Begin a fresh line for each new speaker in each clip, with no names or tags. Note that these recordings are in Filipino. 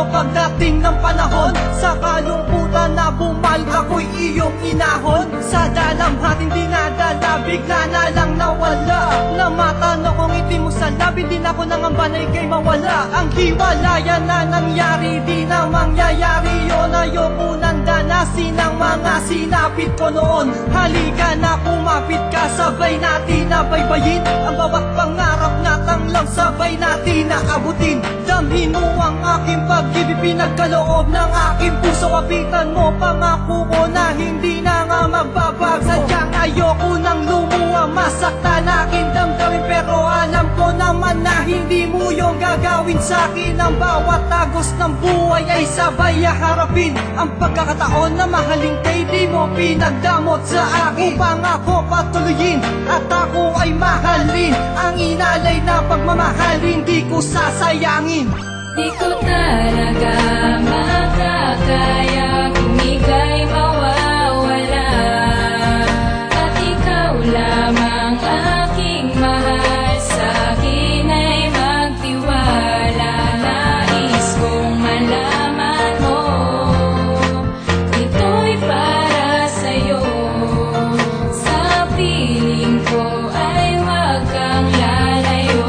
ko pagdating ng panahon. Sa kalungkutan na bumalik ako'y iyong inahon. Sa dalamhat hindi nadala, bigla na lang nawala. Na matanong kung ngiti mo sa labi, di na ako nangamba na ika'y mawala. Ang hiwalayan na nangyari, di na mangyayari yun. Ayoko nang danasin ang mga sinapit ko noon. Halika na kumapit ka, sabay natin na baybayin ang bawat pangarap natang lang sabay natin na abutin. Damhin mo ang aking pag-ibig, pinagkaloob ng aking puso. Kapitan mo, pangako ko na hindi na nga magbabag. Sadyang ayoko nang lumuha, masaktan aking damdamin. Pero alam ko naman na hindi mo yung gagawin sa'kin. Ang bawat agos ng buhay ay sabay harapin. Ang pagkakataon na mahalin kay di mo pinagdamot sa akin. Upang ako patuloyin at ako ay mahalin. Ang inalay na pagmamahal hindi ko sasayangin.
Di ko talaga makakaya kung ika'y mawawala. At ikaw lamang aking mahal, sa'kin ay magtiwala. Nais kong malaman mo, ito'y para sa'yo. Sa piling ko ay wag kang lalayo.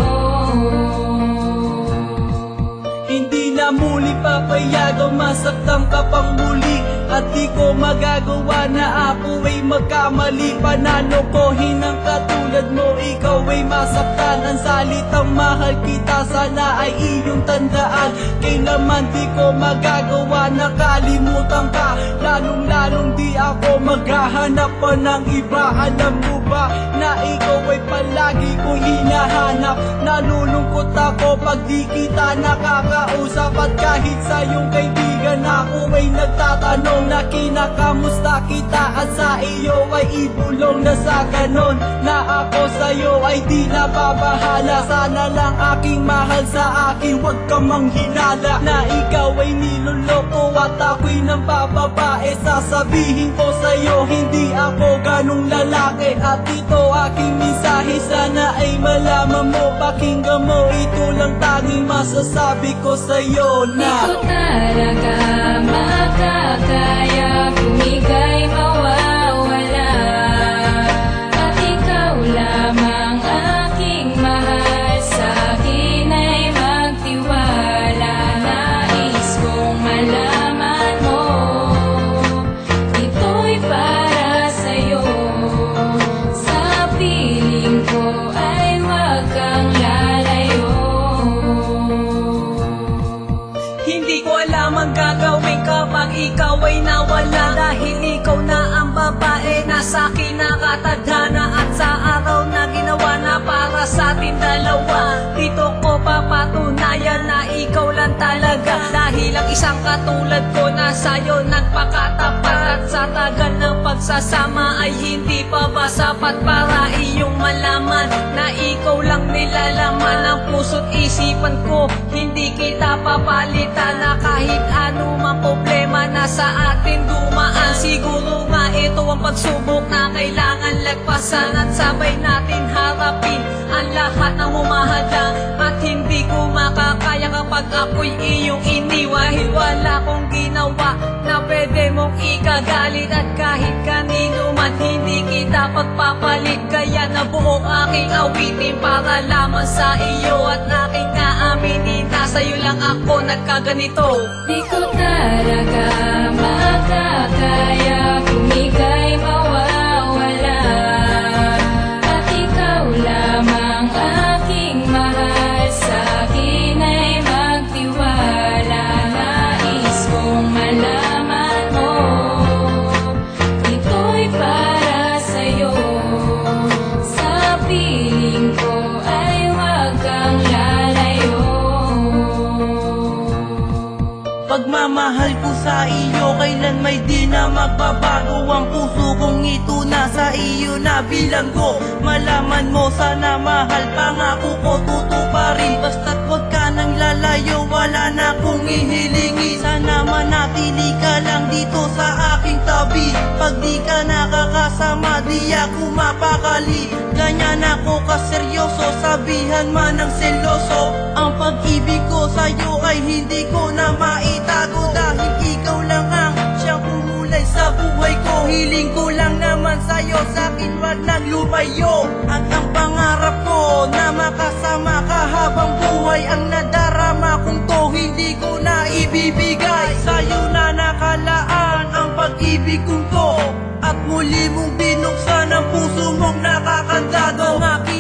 Hindi na muli papayagang masaktan ka pang muli. At di ko magagawa na ako ay magkamali. Pananokohin ang katulad mo, ikaw ay masaktan. Ang salitang mahal kita sana ay iyong tandaan. Kailanman di ko magagawa na kalimutan ka. Lalong-lalong di ako maghahanap pa ng iba. Alam mo ba na ikaw ay palagi ko hinahanap. Nalulungkot ako pag di kita nakakausap. At kahit sa iyong kaibigan ako ay nagtatanong na kinakamusta kita. At sa iyo ay ibulong na sa ganon na ako sa iyo ay di nababahala. Sana lang aking mahal sa akin, wag ka manghinala na ikaw ay niloloko at ako'y nang bababae. Sasabihin ko sa iyo hindi ako ganong lalaki. At ito aking mensahe, sana ay malaman mo. Pakinggan mo, ito lang tanging masasabi ko sa iyo na
di ko talaga makakaya kung ika'y mawawala. At ikaw lamang aking mahal, sa'kin ay magtiwala. Nais kong malaman mo, ito'y para sa'yo. Sa piling ko ay wag kang lalayo.
hindi ko alam ang gagawin kapag ikaw ay nawala. Dahil ikaw na ang babae na sa'kin nakatadhana. At sa araw na ginawa na para sa atin dalawa, dito ko papatunayan na ikaw lang talaga. Dahil ang isang katulad ko na sa'yo nagpakatapat. At sa tagal ng pagsasama ay hindi pa ba sapat para iyong malaman na ikaw lang nilalaman ng puso't isipan ko. Hindi kita papalitan na kahit ano mang problema na sa atin dumaan. Siguro nga ito ang pagsubok na kailangan lagpasan. At sabay natin harapin ang lahat ng humahadang. At hindi ko makakaya kapag ako'y iyong iniwan. Dahil wala kong ginawa na pwede mong ikagalit. At kahit kanino man hindi kita pagpapalit. Kaya nabuo aking awitin para lamang sa iyo. At aking naaminin na sa'yo lang ako nagkaganito.
Di ko talaga makakaya kung ika'y mawawala. At ikaw lamang aking mahal, sa'kin ay magtiwala. Nais kong malaman mo, ito'y para sa'yo. Sa piling ko ay wag kang lalayo.
Pagmamahal ko sa iyo kailan may di na magbabago. Ang puso kong ito nasa iyo na bilanggo. Malaman mo sana mahal, pangako ko tutuparin. Basta't wag ka nang lalayo, wala na kong ihilingi. Sana manatili ka lang dito sa aking tabi. Pag di ka nakakasama
makasama, di ako mapakali. Ganyan ako kaseryoso, sabihan man ng seloso. Ang pag-ibig ko sa'yo ay hindi ko na maitago, dahil ikaw lang ang siyang kumulay sa buhay ko. Hiling ko lang naman sa'yo, sa'kin wag nang lumayo. At ang pangarap ko na makasama ka habang buhay, ang nadarama kong to hindi ko na ibibigay. Sa'yo na nakalaan ang pag-ibig kong to, at muli mong binuksan ang puso mong nakakandado. Ang aking